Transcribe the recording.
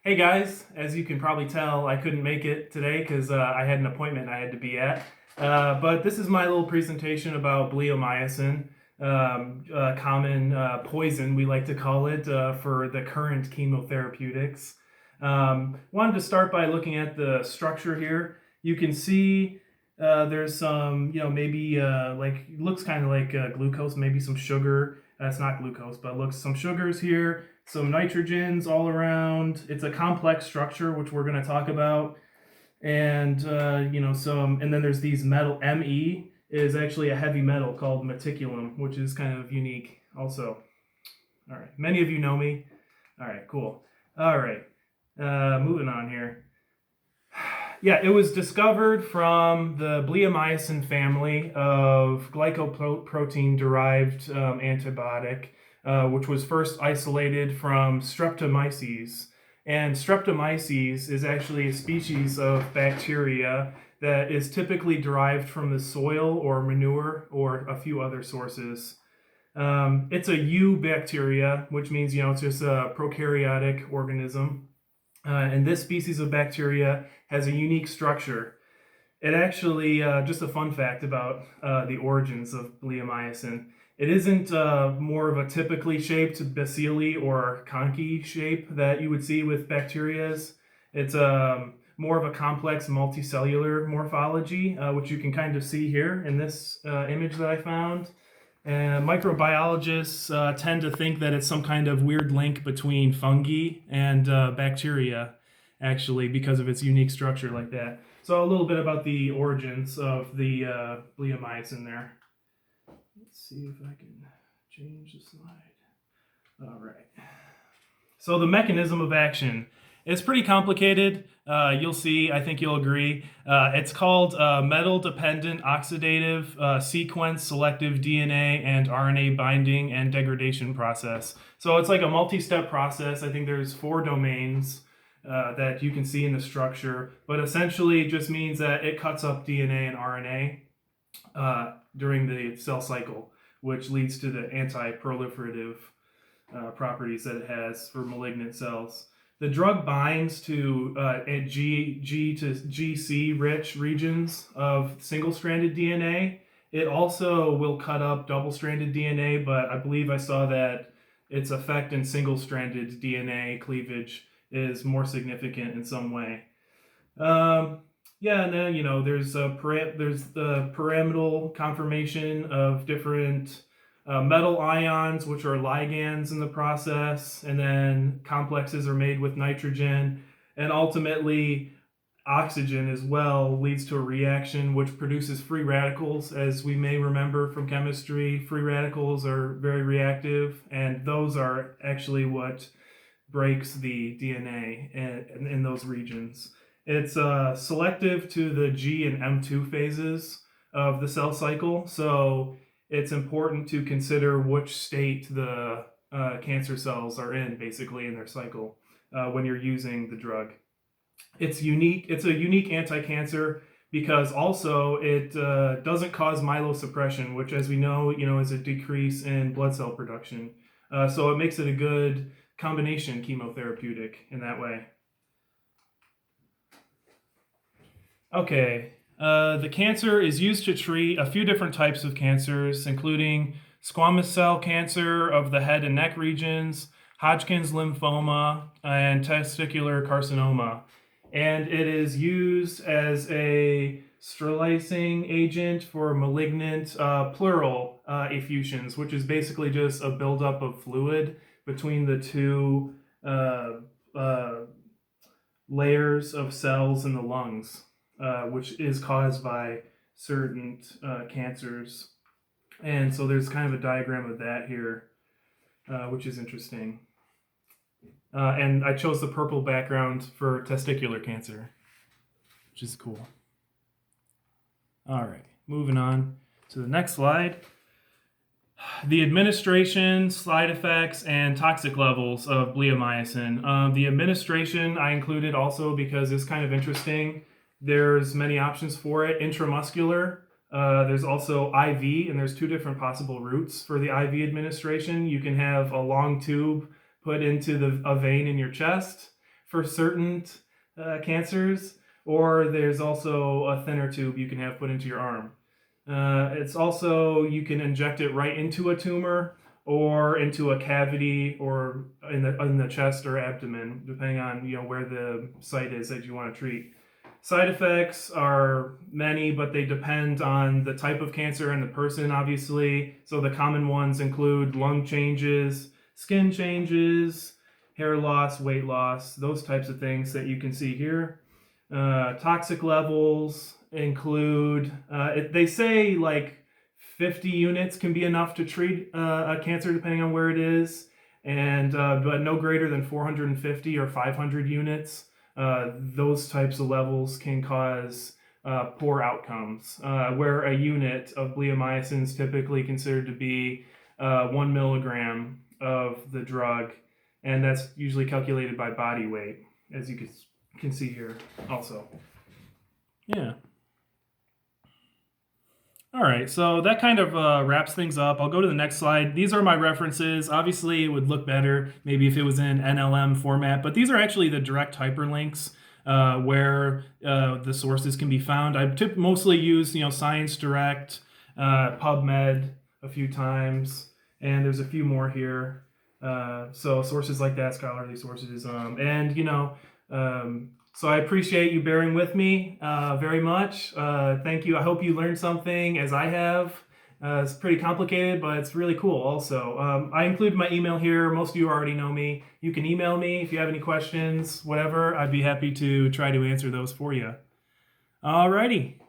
Hey guys, as you can probably tell, I couldn't make it today because I had an appointment I had to be at. But this is my little presentation about bleomycin, common poison, we like to call it, for the current chemotherapeutics. Wanted to start by looking at the structure here. You can see there's some, maybe looks kind of like glucose, maybe some sugar. It's not glucose, but looks some sugars here, some nitrogens all around. It's a complex structure, which we're going to talk about. And, and then there's these metal. Me is actually a heavy metal called meticulum, which is kind of unique also. All right. Many of you know me. All right, cool. All right. Moving on here. Yeah, it was discovered from the bleomycin family of glycoprotein-derived antibiotic, which was first isolated from Streptomyces. And Streptomyces is actually a species of bacteria that is typically derived from the soil or manure or a few other sources. It's a eubacteria, which means, it's just a prokaryotic organism. And this species of bacteria has a unique structure. It actually, just a fun fact about the origins of bleomycin, it isn't more of a typically shaped bacilli or conky shape that you would see with bacterias. It's more of a complex multicellular morphology, which you can kind of see here in this image that I found. And microbiologists tend to think that it's some kind of weird link between fungi and bacteria, actually, because of its unique structure like that. So a little bit about the origins of the bleomycin there. Let's see if I can change the slide. All right. So the mechanism of action. It's pretty complicated. You'll see, I think you'll agree. It's called metal-dependent oxidative sequence selective DNA and RNA binding and degradation process. So it's like a multi-step process. I think there's 4 domains that you can see in the structure, but essentially it just means that it cuts up DNA and RNA during the cell cycle, which leads to the anti-proliferative properties that it has for malignant cells. The drug binds to G to GC rich regions of single-stranded DNA. It also will cut up double-stranded DNA, but I believe I saw that its effect in single-stranded DNA cleavage is more significant in some way. And then there's the pyramidal conformation of different metal ions, which are ligands in the process, and then complexes are made with nitrogen, and ultimately oxygen as well leads to a reaction which produces free radicals. As we may remember from chemistry, free radicals are very reactive, and those are actually what breaks the DNA in those regions. It's selective to the G and M2 phases of the cell cycle, so it's important to consider which state the cancer cells are in, basically, in their cycle when you're using the drug. It's unique. It's a unique anti-cancer because also it doesn't cause myelosuppression, which, as we know, is a decrease in blood cell production. So it makes it a good combination chemotherapeutic in that way. Okay. The cancer is used to treat a few different types of cancers, including squamous cell cancer of the head and neck regions, Hodgkin's lymphoma, and testicular carcinoma. And it is used as a sterilizing agent for malignant pleural effusions, which is basically just a buildup of fluid between the two layers of cells in the lungs. Which is caused by certain cancers. And so there's kind of a diagram of that here, which is interesting. And I chose the purple background for testicular cancer, which is cool. All right, moving on to the next slide. The administration, side effects, and toxic levels of bleomycin. The administration I included also because it's kind of interesting. There's many options for it. Intramuscular, there's also IV, and there's 2 different possible routes for the IV administration. You can have a long tube put into a vein in your chest. for certain cancers, or there's also a thinner tube you can have put into your arm. It's also, you can inject it right into a tumor or into a cavity or in the chest or abdomen, depending on where the site is that you want to treat. Side effects are many, but they depend on the type of cancer and the person, obviously. So the common ones include lung changes, skin changes, hair loss, weight loss, those types of things that you can see here. Toxic levels include, they say like 50 units can be enough to treat a cancer depending on where it is, and but no greater than 450 or 500 units. Those types of levels can cause poor outcomes, where a unit of bleomycin is typically considered to be 1 milligram of the drug, and that's usually calculated by body weight, as you can see here also. Yeah. All right, so that kind of wraps things up. I'll go to the next slide. These are my references. Obviously, it would look better maybe if it was in NLM format, but these are actually the direct hyperlinks where the sources can be found. I've mostly used Science Direct, PubMed a few times, and there's a few more here. So sources like that, scholarly sources, so I appreciate you bearing with me very much. Thank you. I hope you learned something, as I have. It's pretty complicated, but it's really cool also. I include my email here. Most of you already know me. You can email me if you have any questions, whatever. I'd be happy to try to answer those for you. Alrighty.